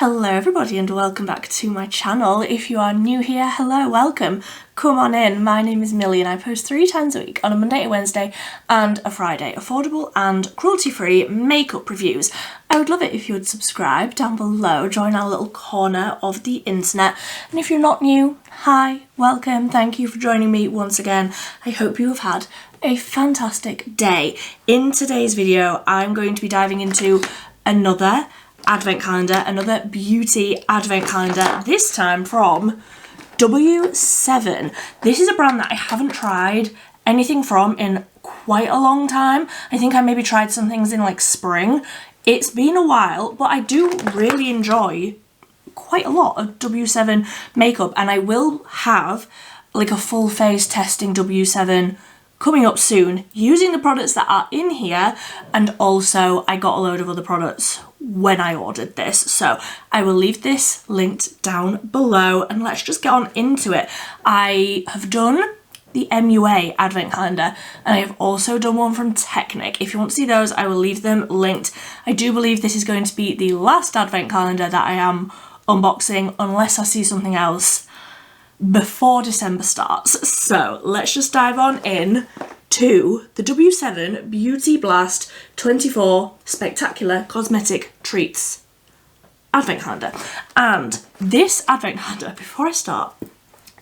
Hello everybody and welcome back to my channel. If you are new here, hello, welcome. Come on in. My name is Millie and I post 3 times a week on a Monday, a Wednesday and a Friday. Affordable and cruelty-free makeup reviews. I would love it if you would subscribe down below, join our little corner of the internet. And if you're not new, hi, welcome, thank you for joining me once again. I hope you have had a fantastic day. In today's video, I'm going to be diving into another advent calendar, another beauty advent calendar, this time from W7. This is a brand that I haven't tried anything from in quite a long time. I think I maybe tried some things in like spring. It's been a while, but I do really enjoy quite a lot of W7 makeup, and I will have like a full face testing W7 coming up soon using the products that are in here, and also I got a load of other products when I ordered this, so I will leave this linked down below and let's just get on into it. I have done the MUA advent calendar and I have also done one from Technic. If you want to see those, I will leave them linked. I do believe this is going to be the last advent calendar that I am unboxing unless I see something else before December starts. So let's just dive on in to the W7 Beauty Blast 24 Spectacular Cosmetic Treats advent calendar. And this advent calendar, before I start,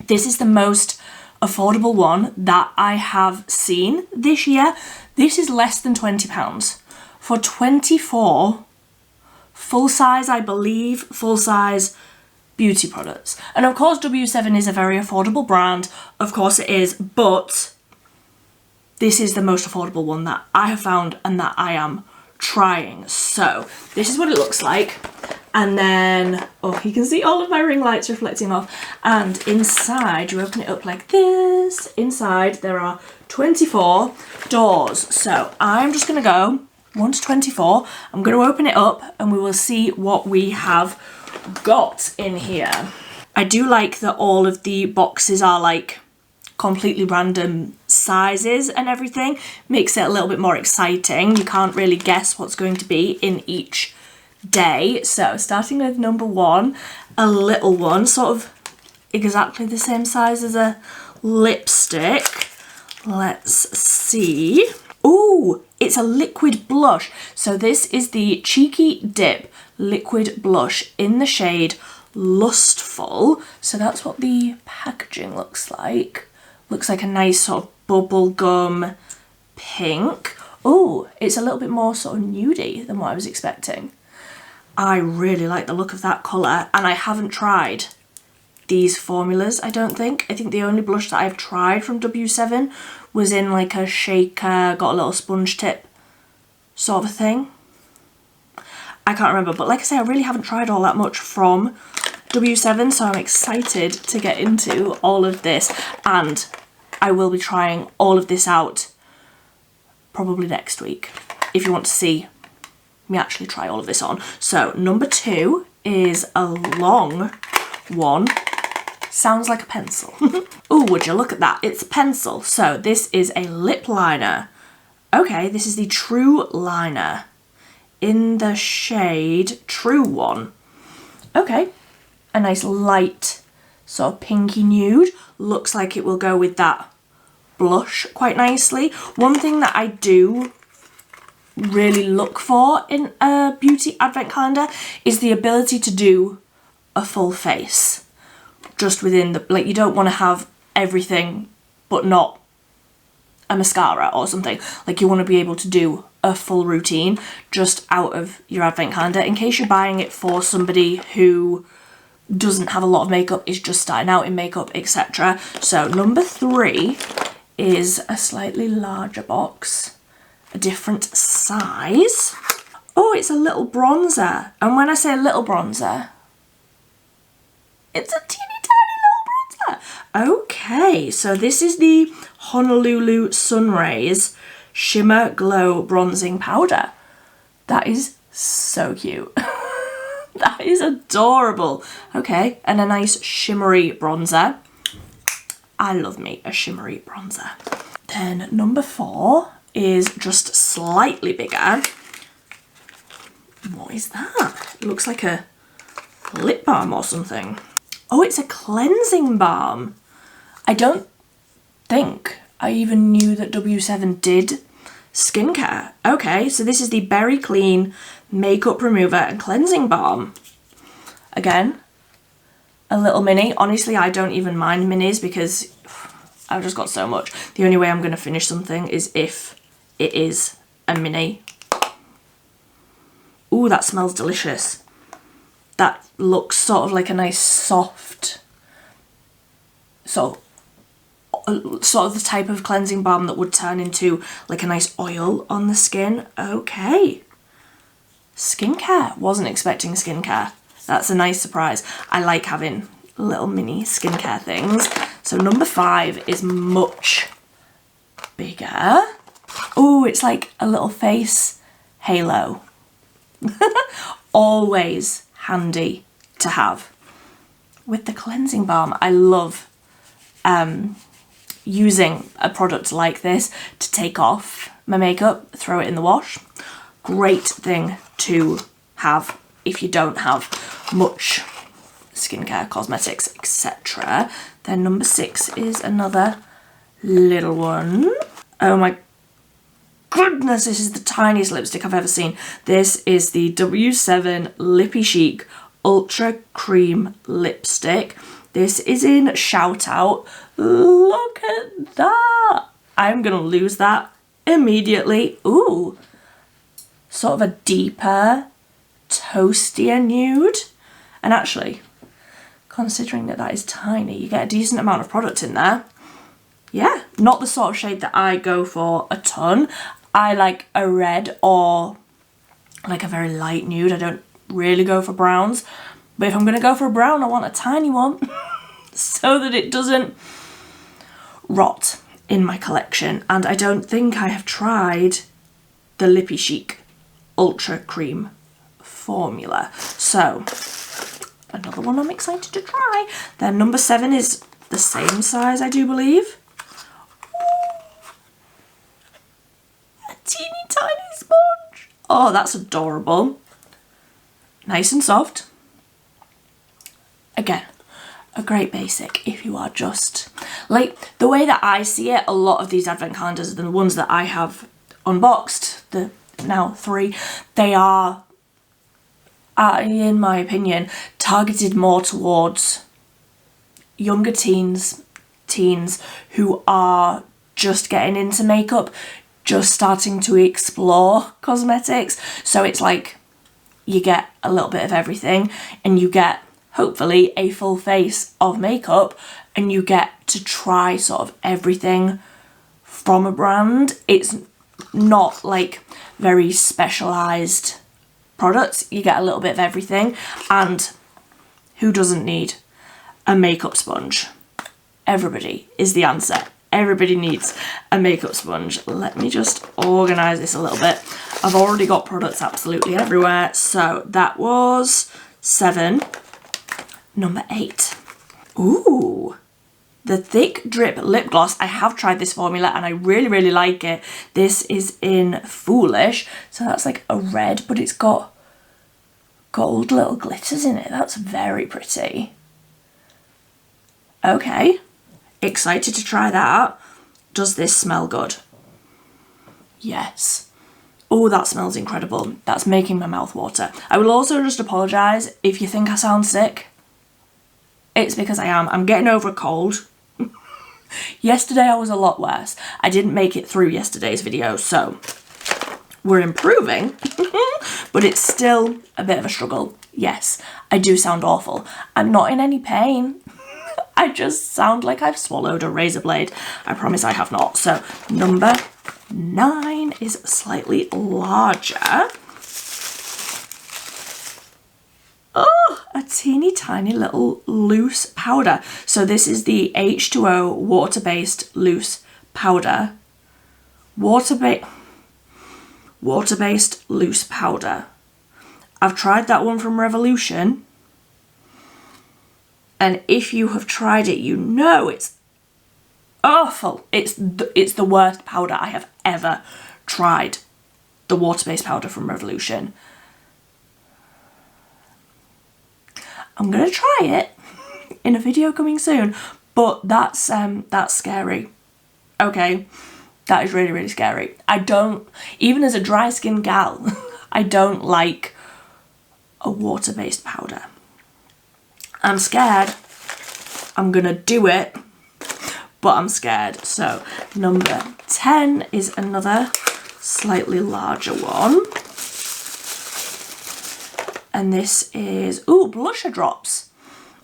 this is the most affordable one that I have seen this year. This is less than £20 for 24 full size, I believe, full size beauty products. And of course W7 is a very affordable brand, of course it is, but this is the most affordable one that I have found and that I am trying. So this is what it looks like, and then, oh, you can see all of my ring lights reflecting off, and inside you open it up like this. Inside there are 24 doors, so I'm just gonna go 1 to 24. I'm going to open it up and we will see what we have got in here. I do like that all of the boxes are like completely random sizes and everything. Makes it a little bit more exciting. You can't really guess what's going to be in each day. So starting with number 1, a little one, sort of exactly the same size as a lipstick. Let's see. Ooh, it's a liquid blush. So this is the Cheeky Dip liquid blush in the shade Lustful. So that's what the packaging looks like. Looks like a nice sort of bubblegum pink. Oh, it's a little bit more sort of nudie than what I was expecting. I really like the look of that colour, and I haven't tried these formulas, I don't think. I think the only blush that I've tried from W7 was in like a shaker, got a little sponge tip sort of a thing. I can't remember, but like I say, I really haven't tried all that much from W7, so I'm excited to get into all of this, and I will be trying all of this out probably next week if you want to see me actually try all of this on. So number 2 is a long one. Sounds like a pencil. Oh, would you look at that? It's a pencil. So this is a lip liner. Okay, this is the True Liner in the shade True One. Okay, a nice light sort of pinky nude. Looks like it will go with that blush quite nicely. One thing that I do really look for in a beauty advent calendar is the ability to do a full face. Just within the, like, you don't want to have everything but not a mascara or something. Like, you want to be able to do a full routine just out of your advent calendar in case you're buying it for somebody who doesn't have a lot of makeup, is just starting out in makeup, etc. So number 3 is a slightly larger box, a different size. Oh, it's a little bronzer, and when I say a little bronzer, it's a teeny tiny little bronzer. Okay, so this is the Honolulu Sunrays Shimmer Glow Bronzing Powder. That is so cute. That is adorable. Okay, and a nice shimmery bronzer. I love me a shimmery bronzer. Then number 4 is just slightly bigger. What is that? It looks like a lip balm or something. Oh, it's a cleansing balm. I don't think I even knew that W7 did skincare. Okay, so this is the Berry Clean Makeup Remover and Cleansing Balm. Again, a little mini. Honestly, I don't even mind minis because I've just got so much. The only way I'm going to finish something is if it is a mini. Ooh, that smells delicious. That looks sort of like a nice soft, sort of the type of cleansing balm that would turn into like a nice oil on the skin. Okay. Skincare. Wasn't expecting skincare. That's a nice surprise. I like having little mini skincare things. So number 5 is much bigger. Oh, it's like a little face halo. Always handy to have. With the cleansing balm, I love using a product like this to take off my makeup, throw it in the wash. Great thing to have if you don't have much skincare, cosmetics, etc. Then number 6 is another little one. Oh my goodness, this is the tiniest lipstick I've ever seen. This is the W7 Lippy Chic Ultra Cream Lipstick. This is in Shout Out. Look at that. I'm gonna lose that immediately. Ooh, sort of a deeper, toastier nude. And actually, considering that that is tiny, you get a decent amount of product in there. Yeah, not the sort of shade that I go for a ton. I like a red or like a very light nude. I don't really go for browns. But if I'm going to go for a brown, I want a tiny one so that it doesn't rot in my collection. And I don't think I have tried the Lippy Chic Ultra Cream formula. So another one I'm excited to try. Then number 7 is the same size, I do believe. A teeny tiny sponge. Oh, that's adorable. Nice and soft. Again, a great basic if you are just, like, the way that I see it, a lot of these advent calendars, the ones that I have unboxed, the now 3, they are, in my opinion, targeted more towards younger teens who are just getting into makeup, just starting to explore cosmetics. So it's like you get a little bit of everything and you get hopefully a full face of makeup and you get to try sort of everything from a brand. It's not like very specialized products. You get a little bit of everything. And who doesn't need a makeup sponge? Everybody is the answer. Everybody needs a makeup sponge. Let me just organize this a little bit. I've already got products absolutely everywhere. So that was 7. Number 8. Ooh, the Thick Drip Lip Gloss. I have tried this formula and I really, really like it. This is in Foolish. So that's like a red, but it's got gold little glitters in it. That's very pretty. Okay, excited to try that. Does this smell good? Yes. Oh, that smells incredible. That's making my mouth water. I will also just apologise if you think I sound sick. It's because I am. I'm getting over a cold. Yesterday I was a lot worse. I didn't make it through yesterday's video, so we're improving, but it's still a bit of a struggle. Yes, I do sound awful. I'm not in any pain. I just sound like I've swallowed a razor blade. I promise I have not. So number 9 is slightly larger. Oh, a teeny tiny little loose powder. So this is the H2O water-based loose powder. Water-based loose powder. I've tried that one from Revolution. And if you have tried it, you know it's awful. It's the worst powder I have ever tried. The water-based powder from Revolution. I'm gonna try it in a video coming soon, but that's scary. Okay, that is really, really scary. I don't, even as a dry skin gal, I don't like a water-based powder. I'm scared. I'm gonna do it, but I'm scared. So number 10 is another slightly larger one. And this is, ooh, blusher drops.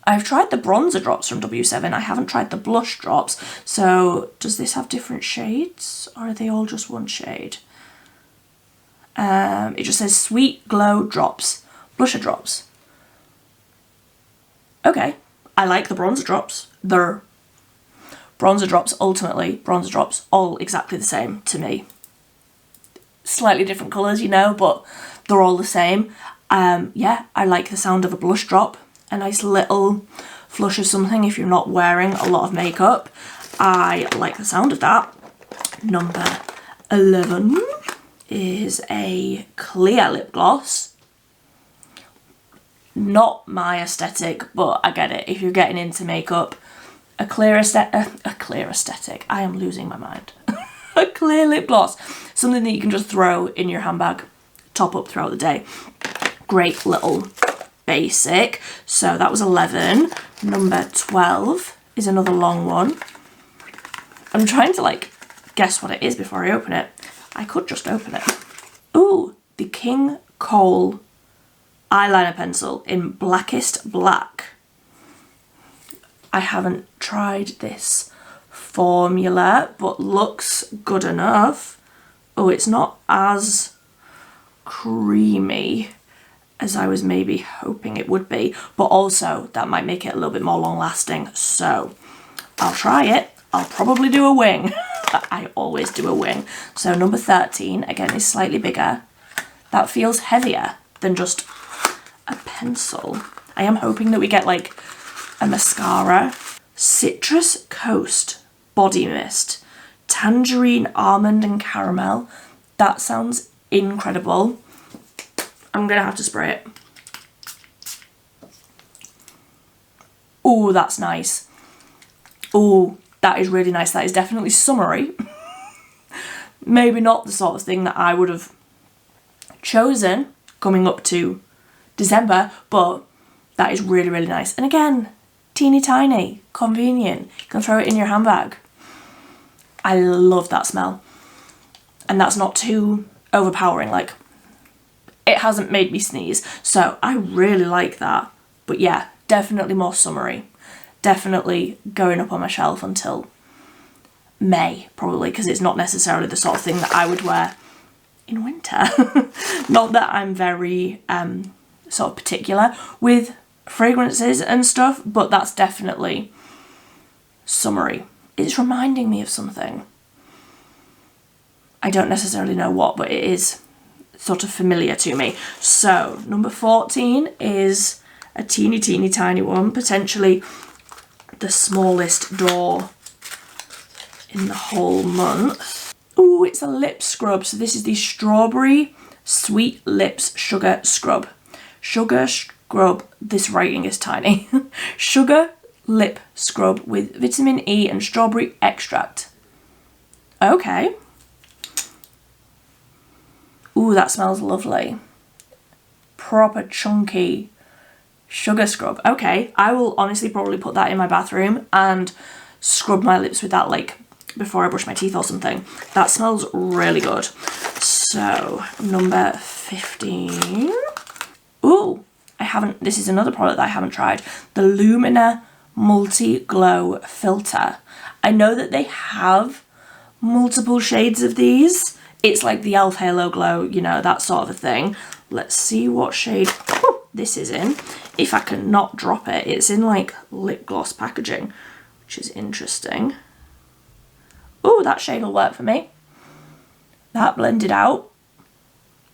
I've tried the bronzer drops from W7. I haven't tried the blush drops. So does this have different shades, or are they all just one shade? It just says Sweet Glow Drops, blusher drops. Okay, I like the bronzer drops. They're bronzer drops, ultimately, bronzer drops, all exactly the same to me. Slightly different colours, you know, but they're all the same. Yeah, I like the sound of a blush drop. A nice little flush of something if you're not wearing a lot of makeup. I like the sound of that. Number 11 is a clear lip gloss. Not my aesthetic, but I get it. If you're getting into makeup, a clear aesthetic. I am losing my mind. A clear lip gloss. Something that you can just throw in your handbag, top up throughout the day. Great little basic. So that was 11. Number 12 is another long one. I'm trying to like guess what it is before I open it. I could just open it. Ooh, the King Cole eyeliner pencil in Blackest Black. I haven't tried this formula, but looks good enough. Oh, it's not as creamy as I was maybe hoping it would be, but also that might make it a little bit more long lasting. So I'll try it. I'll probably do a wing. I always do a wing. So number 13, again, is slightly bigger. That feels heavier than just a pencil. I am hoping that we get like a mascara. Citrus Coast Body Mist. Tangerine, almond and caramel. That sounds incredible. I'm gonna have to spray it. Oh, that's nice. Oh, that is really nice. That is definitely summery. Maybe not the sort of thing that I would have chosen coming up to December, but that is really, really nice. And again, teeny tiny, convenient. You can throw it in your handbag. I love that smell. And that's not too overpowering. Like, it hasn't made me sneeze. So I really like that. But yeah, definitely more summery. Definitely going up on my shelf until May, probably, because it's not necessarily the sort of thing that I would wear in winter. Not that I'm very sort of particular with fragrances and stuff, but that's definitely summery. It's reminding me of something. I don't necessarily know what, but it is sort of familiar to me. So number 14 is a teeny tiny one, potentially the smallest door in the whole month. Ooh, it's a lip scrub. So this is the Strawberry Sweet Lips Sugar Scrub. Sugar scrub, this writing is tiny. Sugar lip scrub with vitamin E and strawberry extract. Okay. Ooh, that smells lovely. Proper chunky sugar scrub. Okay, I will honestly probably put that in my bathroom and scrub my lips with that, like, before I brush my teeth or something. That smells really good. So, number 15. Ooh, this is another product that I haven't tried. The Lumina Multi Glow Filter. I know that they have multiple shades of these. It's like the e.l.f. Halo Glow, you know, that sort of a thing. Let's see what shade this is in. If I can not drop it. It's in like lip gloss packaging, which is interesting. Oh, that shade will work for me. That blended out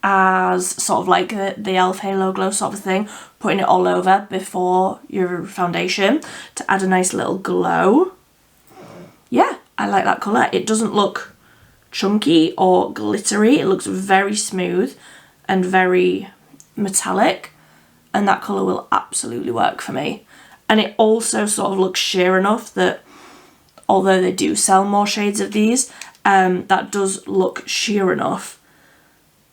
as sort of like the e.l.f. Halo Glow sort of thing. Putting it all over before your foundation to add a nice little glow. Yeah, I like that colour. It doesn't look chunky or glittery. It looks very smooth and very metallic. and that colour will absolutely work for me. And it also sort of looks sheer enough that although they do sell more shades of these, that does look sheer enough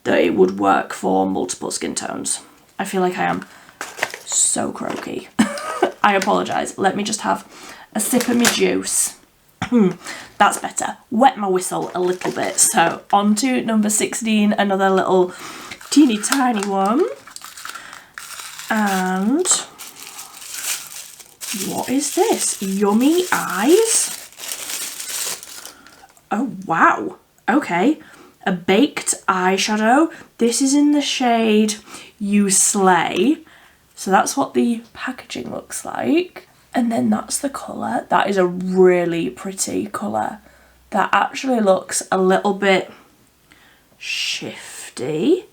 that it would work for multiple skin tones. I feel like I am so croaky. I apologise. Let me just have a sip of my juice. That's better. Wet my whistle a little bit. So on to number 16, another little teeny tiny one. And what is this? Yummy Eyes? Oh, wow. Okay. A baked eyeshadow. This is in the shade You Slay. So that's what the packaging looks like. And then that's the colour. That is a really pretty colour. That actually looks a little bit shifty.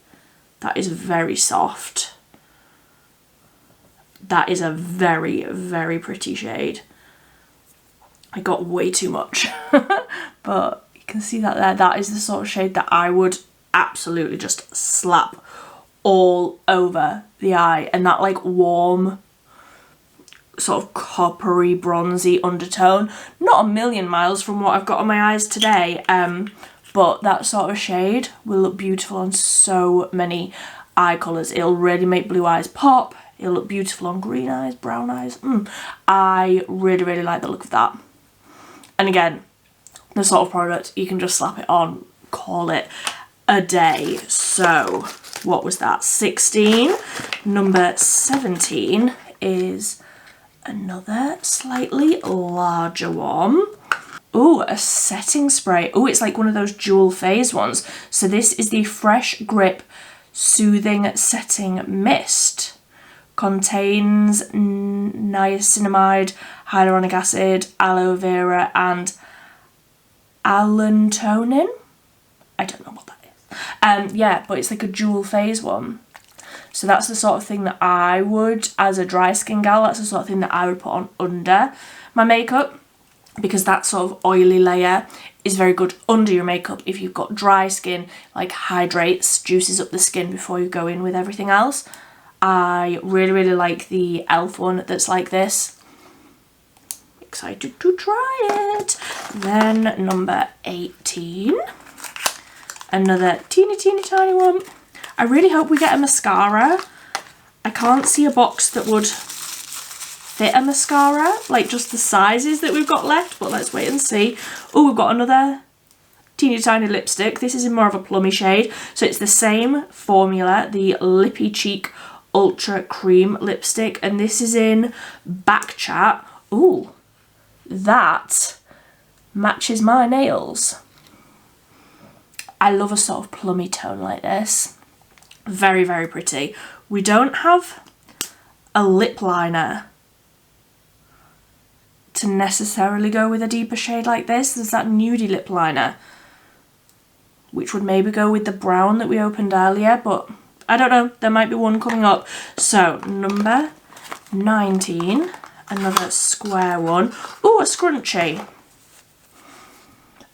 That is very soft. That is a very, very pretty shade. I got way too much. But you can see that there. That is the sort of shade that I would absolutely just slap all over the eye. And that like warm, sort of coppery, bronzy undertone. Not a million miles from what I've got on my eyes today. But that sort of shade will look beautiful on so many eye colours. It'll really make blue eyes pop. It'll look beautiful on green eyes, brown eyes. I really, really like the look of that. And again, the sort of product you can just slap it on, call it a day. So what was that? 16. Number 17 is another slightly larger one. Ooh, a setting spray. Ooh, it's like one of those dual phase ones. So this is the Fresh Grip Soothing Setting Mist. Contains niacinamide, hyaluronic acid, aloe vera and allantonin. I don't know what that is. Yeah, but it's like a dual phase one. So that's the sort of thing that I would, as a dry skin gal, that's the sort of thing that I would put on under my makeup, because that sort of oily layer is very good under your makeup if you've got dry skin, like hydrates, juices up the skin before you go in with everything else. I really, really like the e.l.f. one that's like this. Excited to try it. Then number 18. Another teeny, teeny, tiny one. I really hope we get a mascara. I can't see a box that would fit a mascara, like just the sizes that we've got left, but let's wait and see. Oh, we've got another teeny tiny lipstick. This is in more of a plummy shade. So it's the same formula, the Lippy Cheek Ultra Cream lipstick, and this is in Back Chat. Ooh, that matches my nails. I love a sort of plummy tone like this. Very, very pretty. We don't have a lip liner to necessarily go with a deeper shade like this. There's that nudie lip liner, which would maybe go with the brown that we opened earlier, but I don't know, there might be one coming up. So number 19, another square one. Ooh, a scrunchie.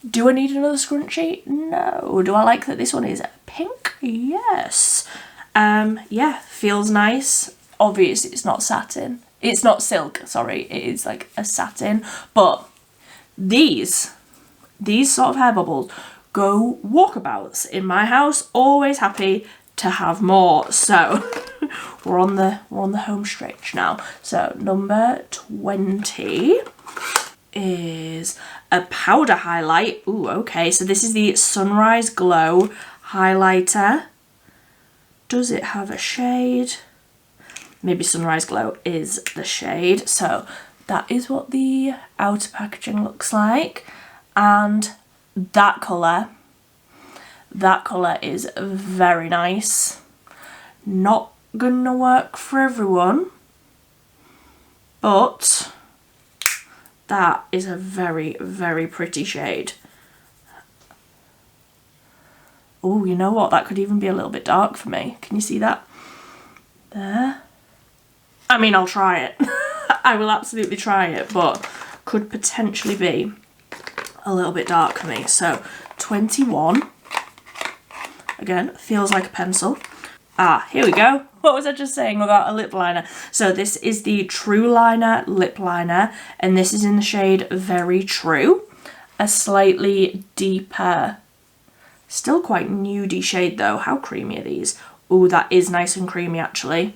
Do I need another scrunchie? No. Do I like that this one is pink? Yes. Yeah, feels nice. Obviously it's not satin. It's not silk, sorry. It is like a satin. But these sort of hair bubbles go walkabouts in my house. Always happy to have more. So we're on the home stretch now. So number 20 is a powder highlight. Ooh, okay. So this is the Sunrise Glow highlighter. Does it have a shade? Maybe Sunrise Glow is the shade. So that is what the outer packaging looks like. And that colour is very nice. Not gonna work for everyone, but that is a very, very pretty shade. Oh, you know what? That could even be a little bit dark for me. Can you see that? There. I mean, I'll try it. I will absolutely try it, but could potentially be a little bit dark for me. So 21. Again, feels like a pencil. Here we go. What was I just saying about a lip liner? So this is the True Liner lip liner, and this is in the shade Very True. A slightly deeper, still quite nudie shade though. How creamy are these? Oh, that is nice and creamy actually.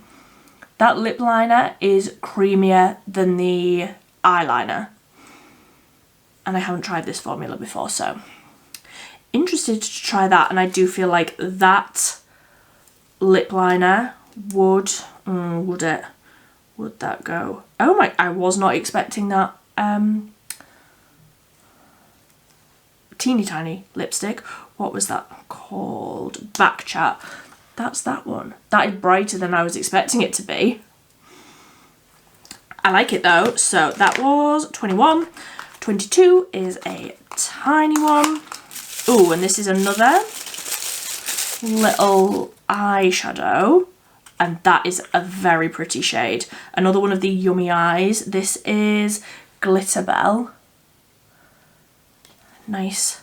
That lip liner is creamier than the eyeliner. And I haven't tried this formula before, so interested to try that. And I do feel like that lip liner would that go? Oh my, I was not expecting that teeny tiny lipstick. What was that called? Back Chat. That's that one. That is brighter than I was expecting it to be. I like it though. So that was 21. 22 is a tiny one. Oh, and this is another little eyeshadow, and that is a very pretty shade. Another one of the Yummy Eyes. This is Glitter Bell. Nice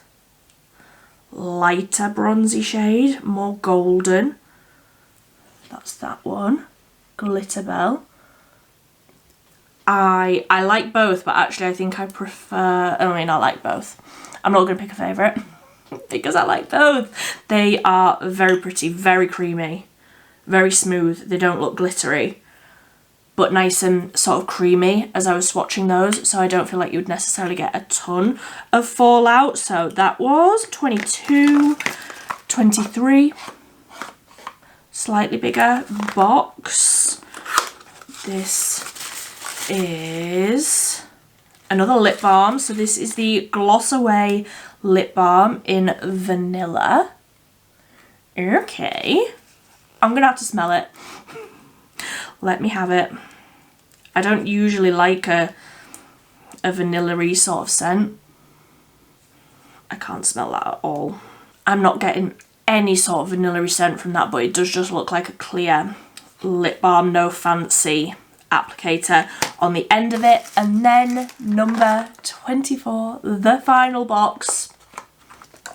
lighter bronzy shade, more golden. That's that one, Glitter Bell. I like both, but actually I think I prefer, I mean I like both. I'm not going to pick a favourite because I like both. They are very pretty, very creamy, very smooth. They don't look glittery, but nice and sort of creamy as I was swatching those, so I don't feel like you would necessarily get a ton of fallout. So that was 22, 23, slightly bigger box. This is another lip balm. So this is the Gloss Away lip balm in vanilla. Okay, I'm gonna have to smell it. Let me have it. I don't usually like a vanilla-y sort of scent. I can't smell that at all. I'm not getting any sort of vanilla-y scent from that, but it does just look like a clear lip balm, no fancy applicator on the end of it. And then number 24, the final box,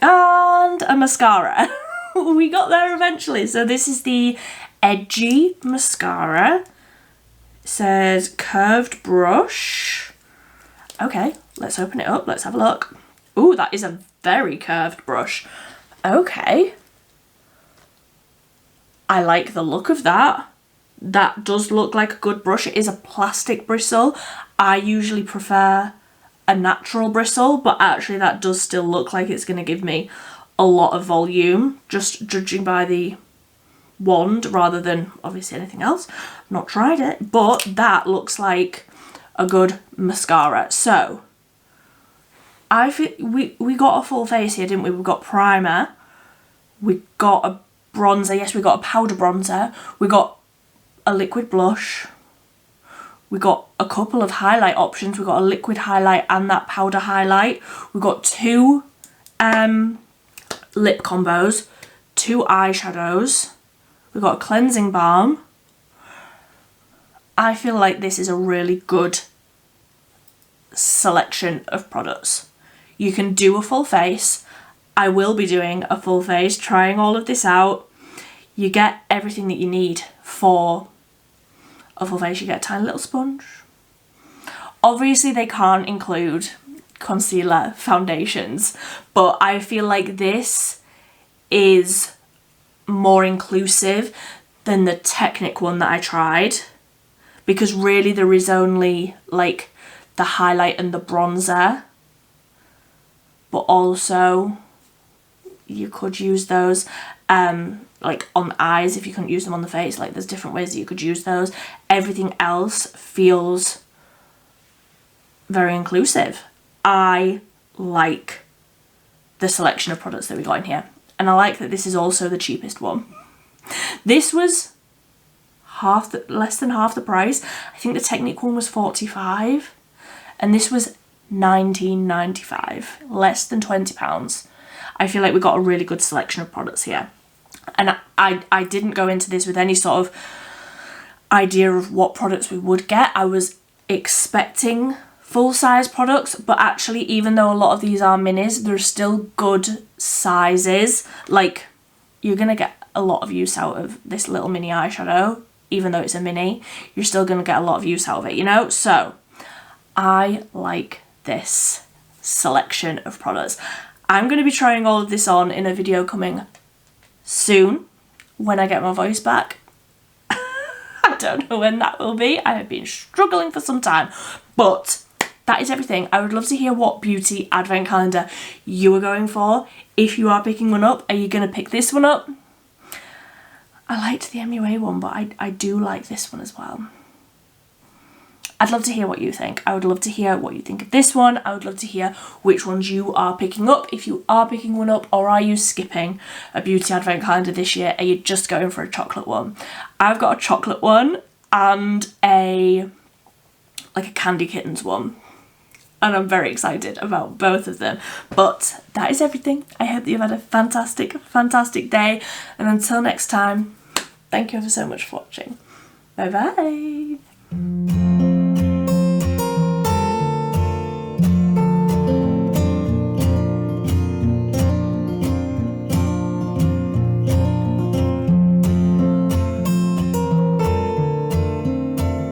and a mascara. We got there eventually. So this is the Edgy mascara. It says curved brush. Okay, let's open it up, let's have a look. Ooh, that is a very curved brush. Okay, I like the look of that. That does look like a good brush. It is a plastic bristle. I usually prefer a natural bristle, but actually that does still look like it's going to give me a lot of volume, just judging by the wand rather than obviously anything else. I've not tried it, but that looks like a good mascara. So I feel we got a full face here, didn't we? We got primer, we got a bronzer, yes, we got a powder bronzer, we got a liquid blush, we got a couple of highlight options. We got a liquid highlight and that powder highlight. We got two lip combos, two eyeshadows, we got a cleansing balm. I feel like this is a really good selection of products. You can do a full face. I will be doing a full face, trying all of this out. You get everything that you need for a full face. You get a tiny little sponge. Obviously they can't include concealer, foundations, but I feel like this is more inclusive than the Technic one that I tried, because really there is only like the highlight and the bronzer, but also you could use those like on the eyes if you couldn't use them on the face. Like there's different ways that you could use those. Everything else feels very inclusive. I like the selection of products that we got in here, and I like that this is also the cheapest one. This was less than half the price. I think the Technic one was $45 and this was $19.95, less than £20. I feel like we got a really good selection of products here, and I didn't go into this with any sort of idea of what products we would get. I was expecting full-size products, but actually even though a lot of these are minis, they're still good sizes. Like you're gonna get a lot of use out of this little mini eyeshadow. Even though it's a mini, you're still going to get a lot of use out of it, you know? So I like this selection of products. I'm going to be trying all of this on in a video coming soon when I get my voice back. I don't know when that will be. I have been struggling for some time, but that is everything. I would love to hear what beauty advent calendar you are going for. If you are picking one up, are you going to pick this one up? I liked the MUA one, but I do like this one as well. I'd love to hear what you think. I would love to hear what you think of this one. I would love to hear which ones you are picking up. If you are picking one up, or are you skipping a beauty advent calendar this year? Are you just going for a chocolate one? I've got a chocolate one and a Candy Kittens one. And I'm very excited about both of them. But that is everything. I hope that you've had a fantastic, fantastic day. And until next time, thank you ever so much for watching. Bye bye.